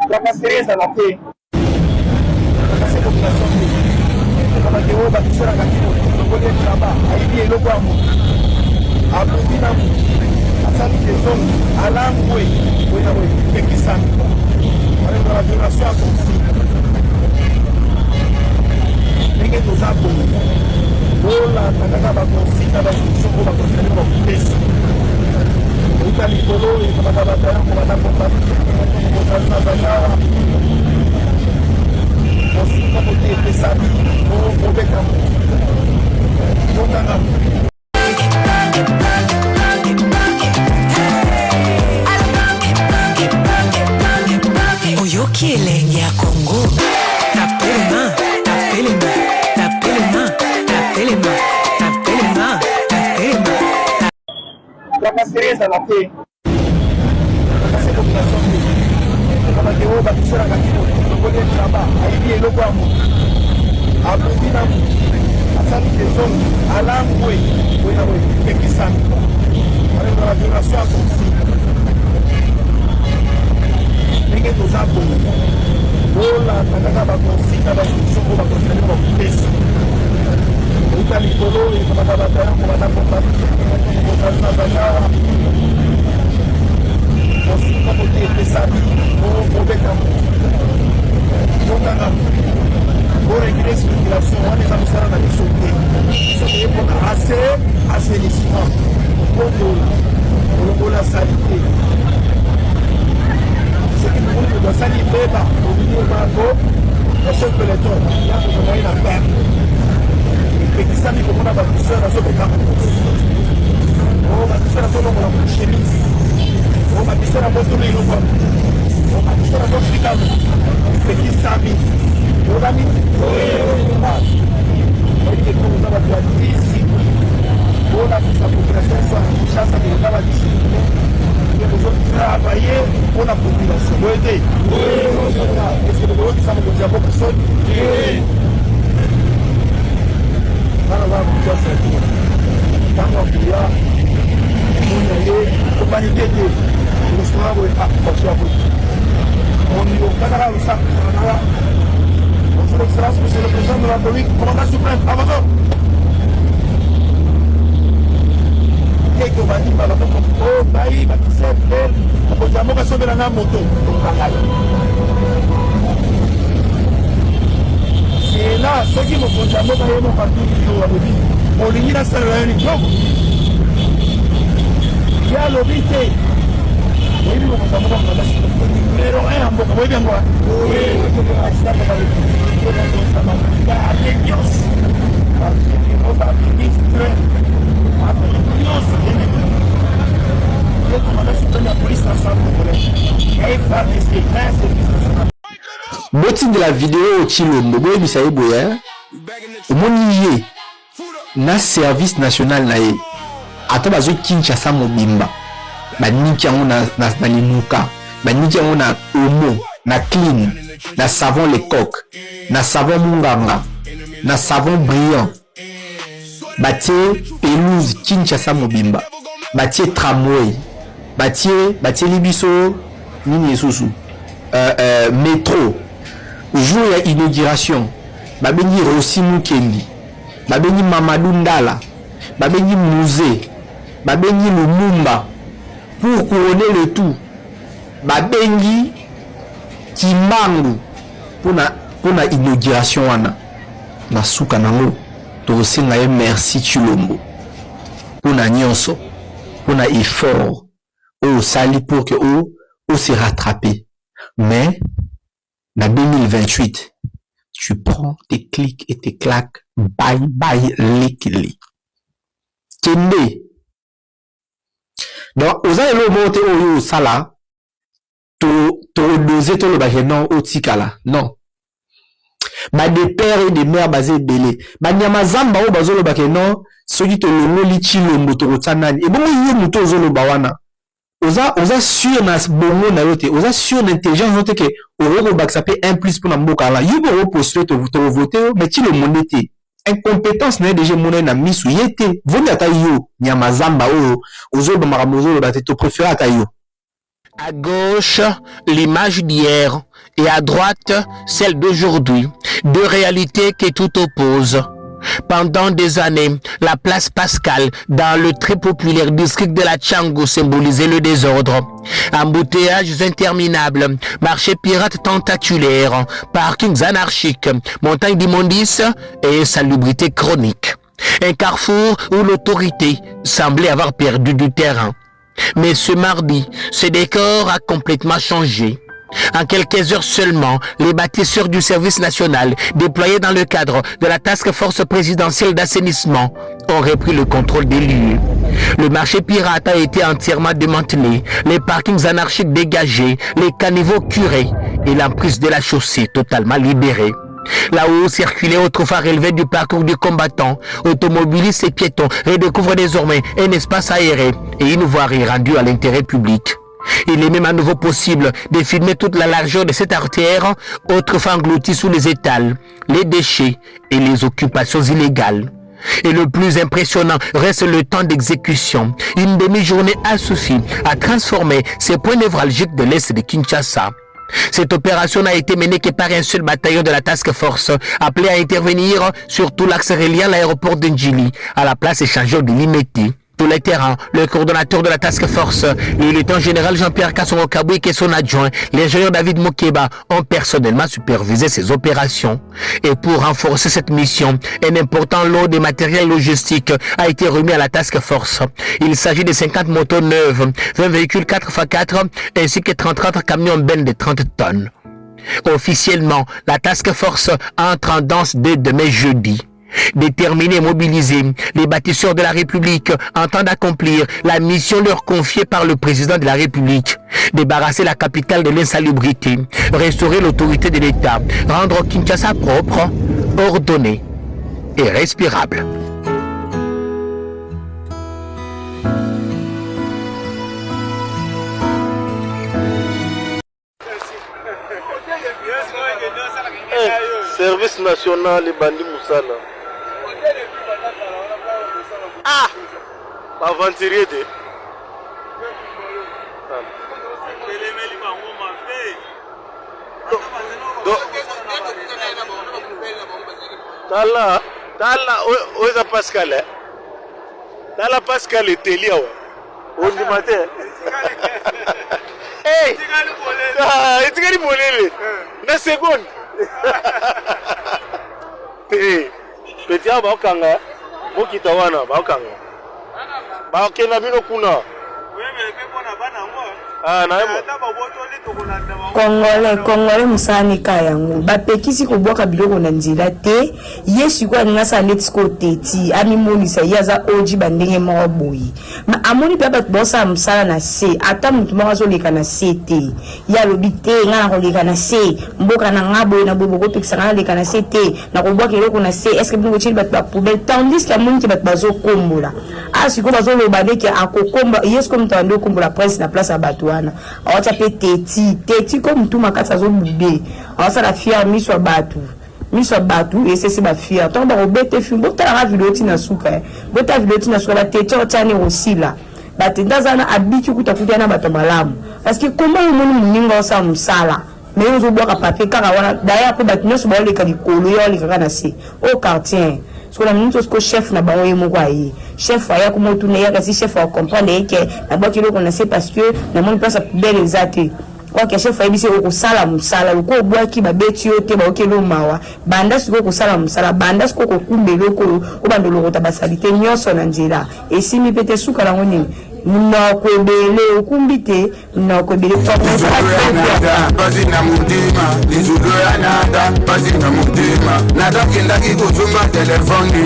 tracasserie ezala te tracasserie population te kama te oyo batiselaka kino lokoli ezaba ayibi eloko ya moto abobi na moto asali tezongo alangwe oyo ekisami alendo la violation ya conflit ndenge toza bongo olanda kaka baconflit na basolution oyo bakonflit bakopesa outa likolo ekamata batayango batakombazazaa mosika mote epesami obeka otanga oyoki elenge ya Congo tapelema tapelema tapelema tapelema tapelema tapelema tracasserie ezala te tracasserie population te kama te oyo batiselaka kino lokoli ezaba ayibi eloko ya moto abobi na moto asali tezongo alangwe oyo ekisami alendo la violation ya conflit ndenge toza bongo olanda kaka baconflit na basolution oyo bakonflit bakopesa outa likolo ekamata batayango batakombazazaa mosika mote epesami obeka otanga oregule circulation wana eza mosala na biso te soki epona assainissement kondola olongola salite soki tomoni moto asali mbeba omini bango bachef peloton yakozongai na perte epekisami komona batiseur azobeta batiseur azolongola chemise batiseur abotolo eloko batiseur azofikamo epekisami olami oyekoza bato ya disi olakisa population so kinshasa koleka badiscipline ekozotravanye mpona population boye te eske bokoyokisa mokonzi ya mboka soni wana za kinshasa ntango akoya moni ye kopani te te restaurant boye bato ya boye onio kaka na lusaka Son Excellence, Monsieur le Président de la République, commandant suprême, à votre ordre. Quelques bandits, oh, baï, bâtisseur, belle, on peut dire, moi, je suis dans la moto. C'est là, ceux qui me font dire, moi, je suis dans la moto. On lui dit, là, c'est le unique. Il y a l'obité. Oui, nous, on va voir numéro 1 en boca. Voy bien, moi. Oui, Boti de la vidéo au Chilombo, boy bisaye boya. Omoniye na service national na ye. Ata bazo Kinshasa mobimba. Baniki yango na linuka. Baniki yango na omo, na clean, na savon les coques, na savon munganga, na savon brillant. Batie pelouse Kinshasa mobimba. Batie tramway. Batie libiso nini esusu. Métro. Jour ya inauguration. Babengi Rossi Mukendi. Babengi Mamadou Ndala. Babengi musée. Babengi Lumumba. Pour couronner le tout. Babengi Kimbangu. Pour na inauguration wana. Na suka nango. Tosenga ye merci Chilombo. Pour na nyonso. Pour na effort. O sali pour que o se rattraper. Mais, en 2028, tu prends tes clics et tes claques. Bye bye likili. Kende. Donc, aux aïe le monte au sala. To doser to le bagenon au tikala. Non. Ba des pères et des mères basés belé. Ba nyamazamba au bazo le bagenon. Ceux qui te le moli Chilombo to rotanani. Et bon, yo muto zolo bawana. Oza sur na bongo na yote, oza sur l'intelligence yote que oro bak ça peut 1 plus pour na mboka la. Yubo reposter to voter mais ti le monete. Incompétence na déjà monnaie na misu yete. Voni ata yo nyamazamba o ozo ba maramozo ba te préféré ata yo. À gauche, l'image d'hier et à droite, celle d'aujourd'hui. Deux réalités qui tout opposent. Pendant des années, la place Pascal, dans le très populaire district de la Tchango, symbolisait le désordre. Embouteillages interminables, marchés pirates tentaculaires, parkings anarchiques, montagnes d'immondices et insalubrité chronique. Un carrefour où l'autorité semblait avoir perdu du terrain. Mais ce mardi, ce décor a complètement changé. En quelques heures seulement, les bâtisseurs du service national, déployés dans le cadre de la task force présidentielle d'assainissement, ont repris le contrôle des lieux. Le marché pirate a été entièrement démantelé, les parkings anarchiques dégagés, les caniveaux curés et l'emprise de la chaussée totalement libérée. Là où circulaient autrefois relevés du parcours du combattant, automobilistes et piétons redécouvrent désormais un espace aéré et une voirie rendue à l'intérêt public. Il est même à nouveau possible de filmer toute la largeur de cette artère, autrefois engloutie sous les étals, les déchets et les occupations illégales. Et le plus impressionnant reste le temps d'exécution. Une demi-journée a suffi à transformer ces points névralgiques de l'Est de Kinshasa. Cette opération n'a été menée que par un seul bataillon de la task force, appelé à intervenir sur tout l'axe reliant l'aéroport d'Ndjili à la place échangeur de Limeti. Sur les terrains, le coordonnateur de la task force, le lieutenant général Jean-Pierre Kassongo Kabouik et son adjoint, l'ingénieur David Mokeba, ont personnellement supervisé ces opérations. Et pour renforcer cette mission, un important lot de matériel logistique a été remis à la task force. Il s'agit de 50 motos neuves, 20 véhicules 4x4 ainsi que 30 camions bennes de 30 tonnes. Officiellement, la task force entre en danse dès demain jeudi. Déterminés et mobilisés, les bâtisseurs de la République entendent accomplir la mission leur confiée par le président de la République. Débarrasser la capitale de l'insalubrité, restaurer l'autorité de l'État, rendre Kinshasa propre, ordonné et respirable. Service national et Bandi Moussala. Ah! Aventurier de. Tala, où est Pascal? Tala Pascal est Télia. On dit matin. Hey! Tu gagnes mon élève. 9 secondes. Petit a bakanga mokita wana bakanga bakena bino kuna Congolais musani kayango bapekisi kobwaka biloko na nzela te yesu kwa ngasa let's go teti ami monisa yaza oji bandenge moko boyi ma amoni pe bato bosa msala na se ata mutu moko azoleka na se te ya lobi te nga na koleka na se mboka na nga boye na boye kopekisa nga na leka na se te na kobwaka eloko na se est-ce que bino kochili bato bapoubele tandis que amoni ke bato bazokombola asiko bazoloba ndeke akokomba yesu ko mutu ande okombola prince na place ya bato wana awacha pe teti ko mutu makasi azobube awasala fier miso ya batu esese bafia ntango bakobete fi botalaka video tina suka bota video tina suka bateti otani osila batenda azana abiki kutakutia na bato malamu parce que comment omoni moninga osala mosala mais ozobwaka papier kaka wana daya mpe bato nyonso baoleka likolo yo olekaka na se au quartier so la minute osko chef na bango ye moko aye chef aya komotuna yaka si chef akomprendre eke nabwaki eloko na se parce que namoni place ya poubele eza te oke chef ayebisi okosala mosala loko obwaki babeti yo te baokelo mawa banda sikoyo kosala mosala banda sikoyo kokumba eloko oyo obanda olokota basali te nyonso na nzela esimi mpe te suka nango nini munoko ebele okumbi te munoko ebele bazina mutima lizulo ya nada bazina mutima natakendaki kozumba telefoni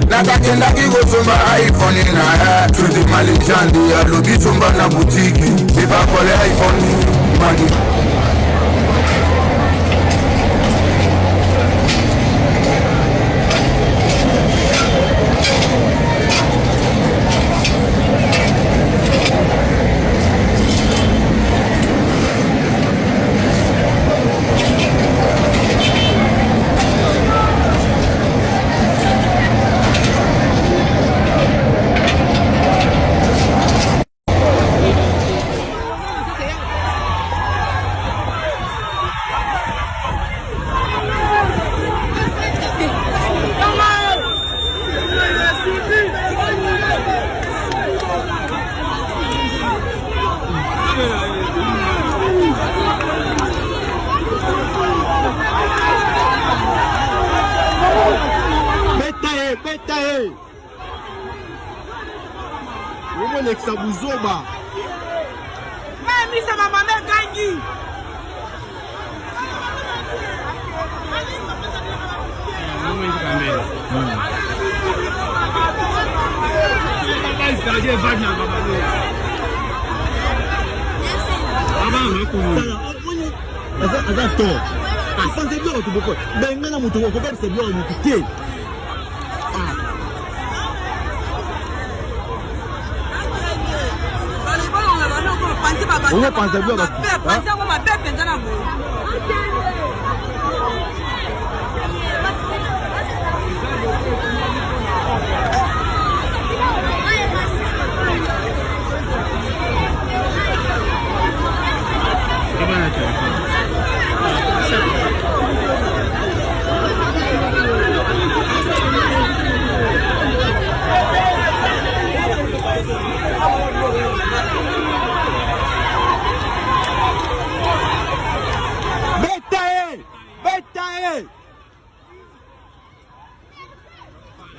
natakendaki kozumba iphone na tuti malijandi ya lobi zumba na butiki ebakole iphone mani Alexa Buzoba. Mami ça m'a maman gagné.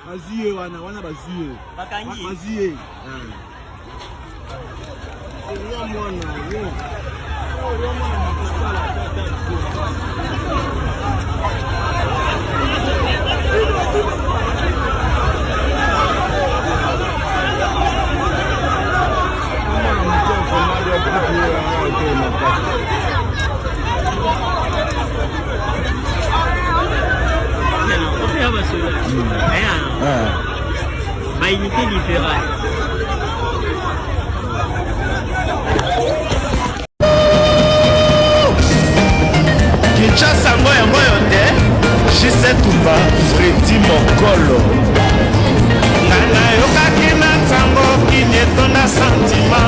Bazie wana bazie. Bazie. Unité différente. Kinshasa ngoyo te Jise Tumba Fredi Mokolo Nana yokaki na tango kinyetonda santima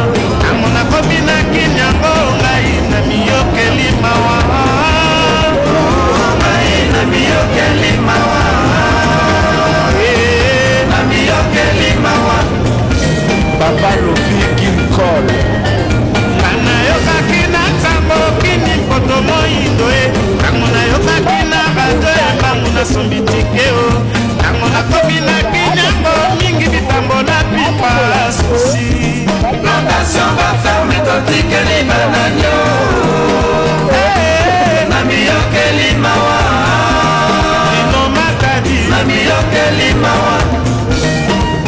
Amona kobina kinyango ngai na miyokeli mawa Ngai na miyokeli mawa Na miyokeli mawa Baba Lovi Ginkol Nana yokaki na tango kini foto moindo Tango na yokaki na rato bango na sombitike o Tango na kobina kinyango mingi bitambola pipa susi Plantation va faire méthodique li bananyo Na miyoke li mawa Lino Makadi Na miyoke li mawa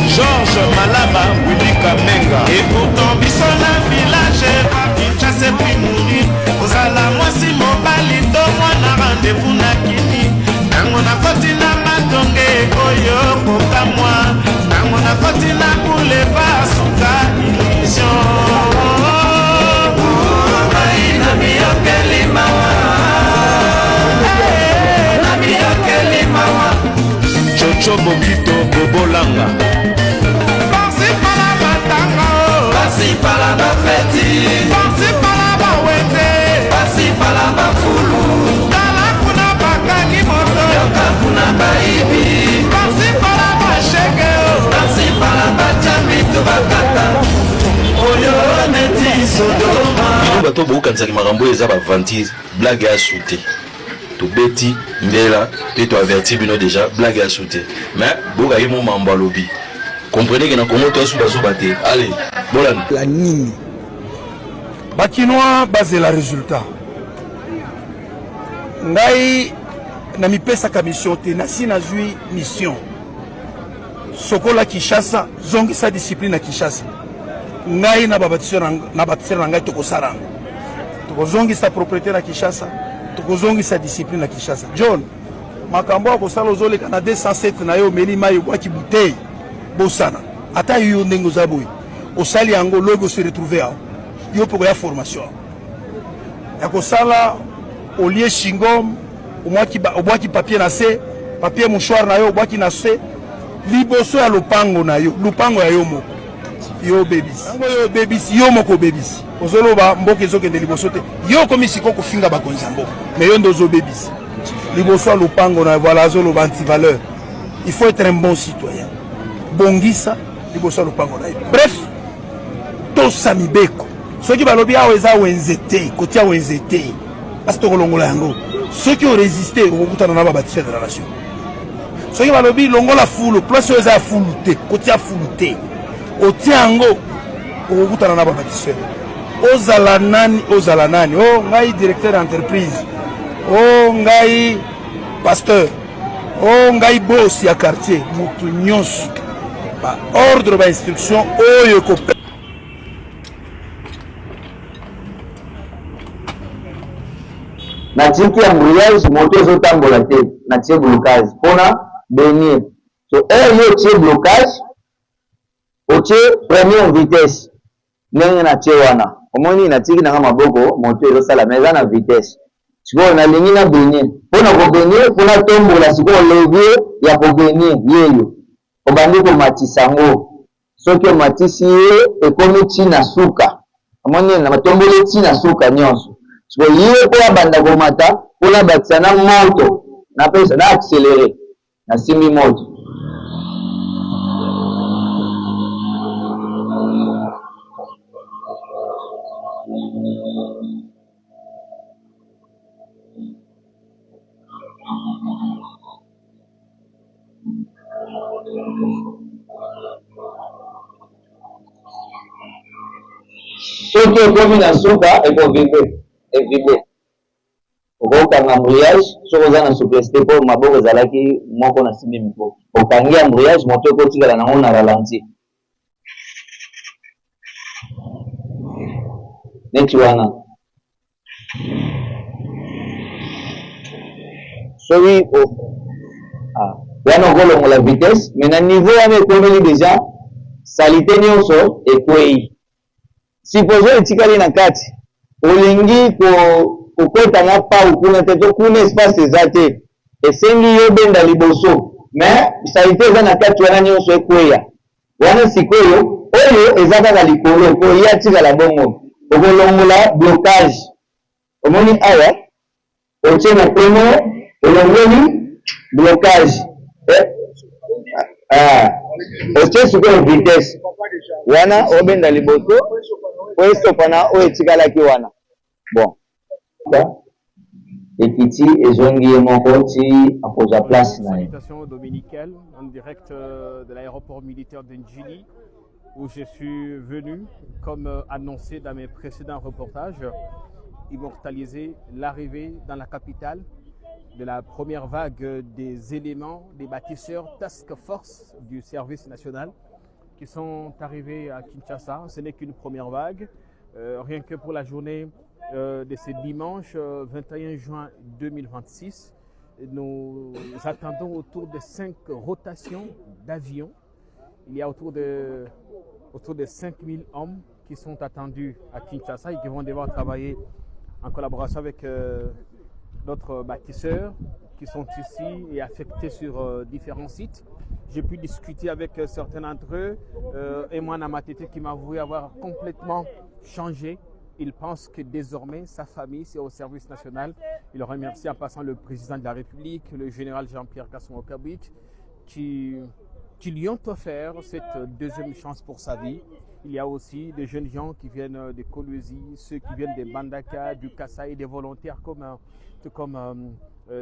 Georges Malama Willy Kamenga Et pourtant biso na village Kinshasa puis mourir Ozala mwasi mobali to mwana rendez-vous na kini Tango na koti na matonge oyo kokamwa Tango na koti na boulevard suka illusion Na miyokeli mawa Na miyokeli mawa Chocho Bokito Bobolanga Bansi pala batanga Bansi pala bafeti Bansi pala bawete Bansi pala bafulu Tala kuna bakaki moto Yoka kuna baibi Bansi pala bashege Bansi pala bachamitu bakata Oyo neti Sodoma Ino bato bokanzaki marambo eza bavantise blague ya soute tobeti mbela pe to avertir bino déjà blague à sauter mais boka yemo mambo lobi comprenez que na Congo to suba suba te allez bolani la nini bakinois basé la résultat ngai na mipesa ka mission te na sina zui mission sokola Kinshasa zongi sa discipline na Kinshasa ngai na babatisera ngai tokosaranga tokozongi sa propriété na Kinshasa tokozongi sa discipline na Kinshasa John makambo akosala ozoleka na 207 na yo meli mai bwaki bouteille bosana ata yo ndengo zaboy osali yango logo se retrouver aho yo poko ya formation ya kosala olie shingom obwaki papier na se papier mouchoir na yo obwaki na se liboso ya lupango na yo lupango ya yo moko yo bebisi yango yo bebisi yo moko bebisi ozoloba mboka ezokende liboso te yo komisiko kofinga bakonzi ya mboka mais yo ndozo bebisi liboso ya lupango na voilà azoloba anti-valeur il faut être un bon citoyen bongisa liboso ya lupango na yo bref tosa mibeko soki balobi awa eza wenze te kotia wenze te kasi tokolongola yango soki orésiste okokutana na babatise de la nation soki balobi longola fulu place oyo eza ya fulu te kotia fulu te otia yango okokutana na babâtisseur ozala nani o ngai directeur d'entreprise o ngai pasteur o ngai boss ya quartier mutu nyonso ordre ba instruction oyo ko natiki embouteillage moto ezotambola te natie blocage mpona benir so yo otie blocage otie première vitesse ndenge natie wana omoni natiki nanga maboko moto ezosala ma eza na vitesse sikoyo nalingi na benir mpona kobenir mpona tombola sikoyo levier ya kobenir yeyo obandi komatisa yango soki omatisi ye ekomi ntina suka omoni na matomboli ntina suka nyonso sikoyo ye mpo abanda komata mpona bakisa na moto napesa na accéléré nasimbi moto soki ekomi na suka ekovibre evibre okokanga embouteillage soki oza na souplicité mpo maboko ezalaki moko na simbi miko okangi embouteillage moto ekotikala nango na ralenti neti wana soki wana okolongola vitesse mais na niveau wana ekomeli déjà salite nyonso ekwei supposé etikali na kati olingi kokwetanga pau kuna te to kuna espace eza te esengi yo benda liboso mais salite eza na kati wana nyonso ekweya wana sikoyo oyo eza kaka likolo po ye atikala bongo okolongola blocage omoni awa otie na premo olongoli blocage otie sikoyo vitesse wana obenda liboso oyo estopana oyo etikalaki wana bon ekiti ezongi ye moko ti apoza place na ye. Salutation dominicale en direct de l'aéroport militaire de Njili où je suis venu, comme annoncé dans mes précédents reportages, immortaliser l'arrivée dans la capitale de la première vague des éléments, des bâtisseurs Task Force du service national qui sont arrivés à Kinshasa. Ce n'est qu'une première vague. Rien que pour la journée de ce dimanche 21 juin 2026, nous attendons autour de 5 rotations d'avions. Il y a autour de 5000 hommes qui sont attendus à Kinshasa et qui vont devoir travailler en collaboration avec d'autres bâtisseurs qui sont ici et affectés sur différents sites. J'ai pu discuter avec certains d'entre eux et moi Namatete qui m'a avoué avoir complètement changé. Il pense que désormais sa famille c'est au service national. Il remercie en passant le président de la République, le général Jean-Pierre Kassomo-Kabwik qui lui ont offert cette deuxième chance pour sa vie. Il y a aussi des jeunes gens qui viennent de Kolwezi, ceux qui viennent de Bandaka, du Kasaï, des volontaires comme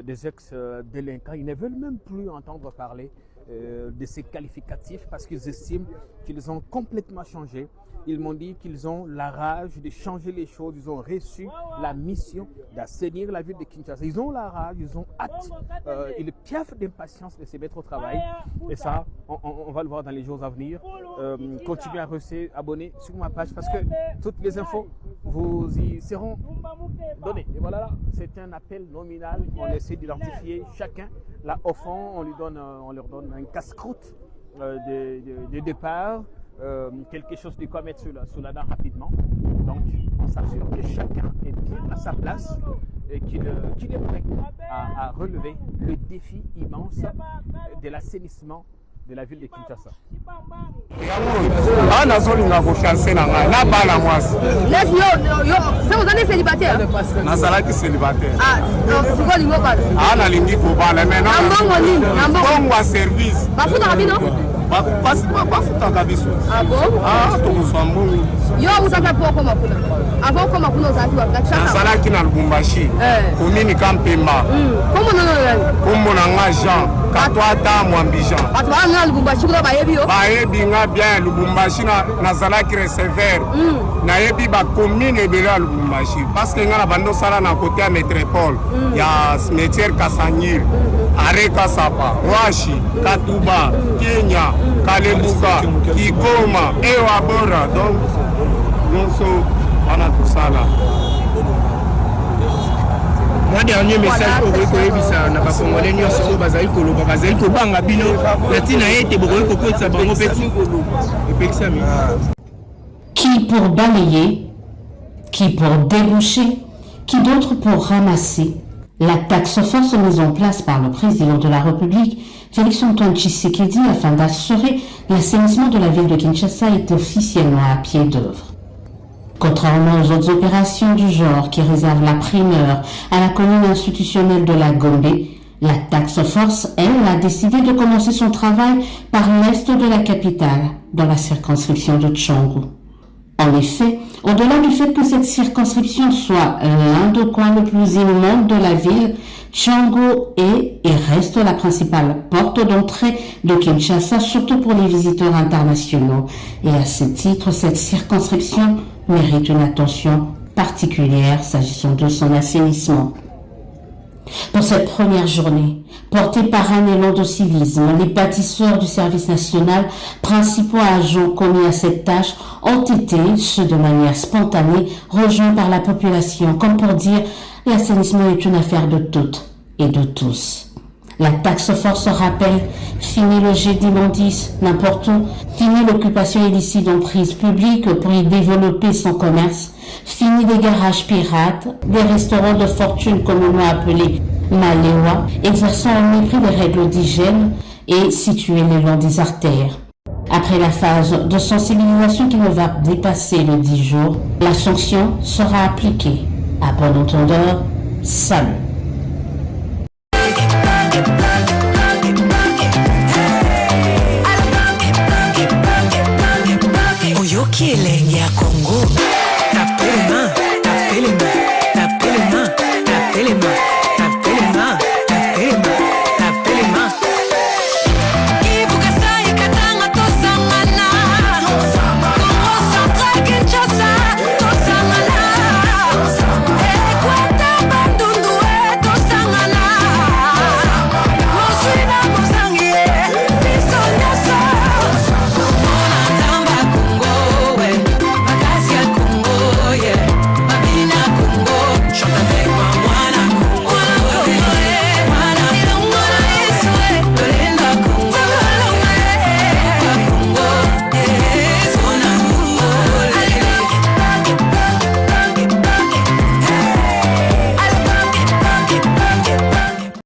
des ex-délinquants. Ils ne veulent même plus entendre parler de ces qualificatifs parce qu'ils estiment qu'ils ont complètement changé. Ils m'ont dit qu'ils ont la rage de changer les choses. Ils ont reçu la mission d'assainir la ville de Kinshasa. Ils ont la rage, ils ont hâte. Ils piaffent d'impatience de se mettre au travail. Et ça, on va le voir dans les jours à venir. Continuez à rester abonné sur ma page parce que toutes les infos vous y seront données. Et voilà, c'est un appel nominal. On essaie d'identifier chacun. Là, au fond, on leur donne un casse-croûte de départ. Quelque chose de quoi mettre sous la dent rapidement. Donc, on s'assure que chacun est bien à sa place et qu'il est prêt à relever le défi immense de l'assainissement de la ville de Kinshasa. Vous êtes célibataire? Nazalaki célibataire. Ah, c'est quoi le mot? Ah, nalingi kobala maintenant. Service. Bafuta rapide, non? bafutaka biso. Ah bon? Ah, tokozwa mbongo. Yo uzaka po koma kuna. Avant koma kuna uzaki wapi? Nazalaki na Lubumbashi. Komini Kampemba. Komo nono nani? Kombo na nga Jean, Katwata Mwambijan. Bato ba nga Lubumbashi kuna bayebi yo? Bayebi nga bien Lubumbashi nazalaki receveur. Nayebi ba commune ebele ya Lubumbashi parce que nga na bando sala na côté ya métropole ya cimetière Kasanyir. Areka Sapa, Washi, Katuba, Kenya, Kalembuka, Kigoma, Ewabora, donc on a tout ça là. Moi dernier message pour koyebisa na ba Congolais nyonso oyo bazali koloba bazali kobanga bino natina ete bokoyi kokotisa bango peti epekisami. Qui pour balayer, qui pour déboucher, qui d'autre pour ramasser. La taxe force mise en place par le président de la République, Félix-Antoine Tshisekedi, afin d'assurer l'assainissement de la ville de Kinshasa est officiellement à pied d'œuvre. Contrairement aux autres opérations du genre qui réservent la primeur à la commune institutionnelle de la Gombe, la taxe force, elle, a décidé de commencer son travail par l'est de la capitale, dans la circonscription de Tchangu. En effet, au-delà du fait que cette circonscription soit l'un des coins les plus immondes de la ville, Tchangu est et reste la principale porte d'entrée de Kinshasa, surtout pour les visiteurs internationaux. Et à ce titre, cette circonscription mérite une attention particulière s'agissant de son assainissement. Pour cette première journée, portée par un élan de civisme, les bâtisseurs du service national, principaux agents commis à cette tâche, ont été, ceux de manière spontanée, rejoints par la population, comme pour dire l'assainissement est une affaire de toutes et de tous. La taxe force rappelle, fini le jet d'immondices n'importe où, fini l'occupation illicite d'emprises publiques pour y développer son commerce, fini des garages pirates, des restaurants de fortune communément appelés Maléwa, exerçant au mépris des règles d'hygiène et situés le long des artères. Après la phase de sensibilisation qui ne va dépasser les 10 jours, la sanction sera appliquée. À bon entendeur, salut. Oyoki elenge ya Congo, tapelema, tapelema.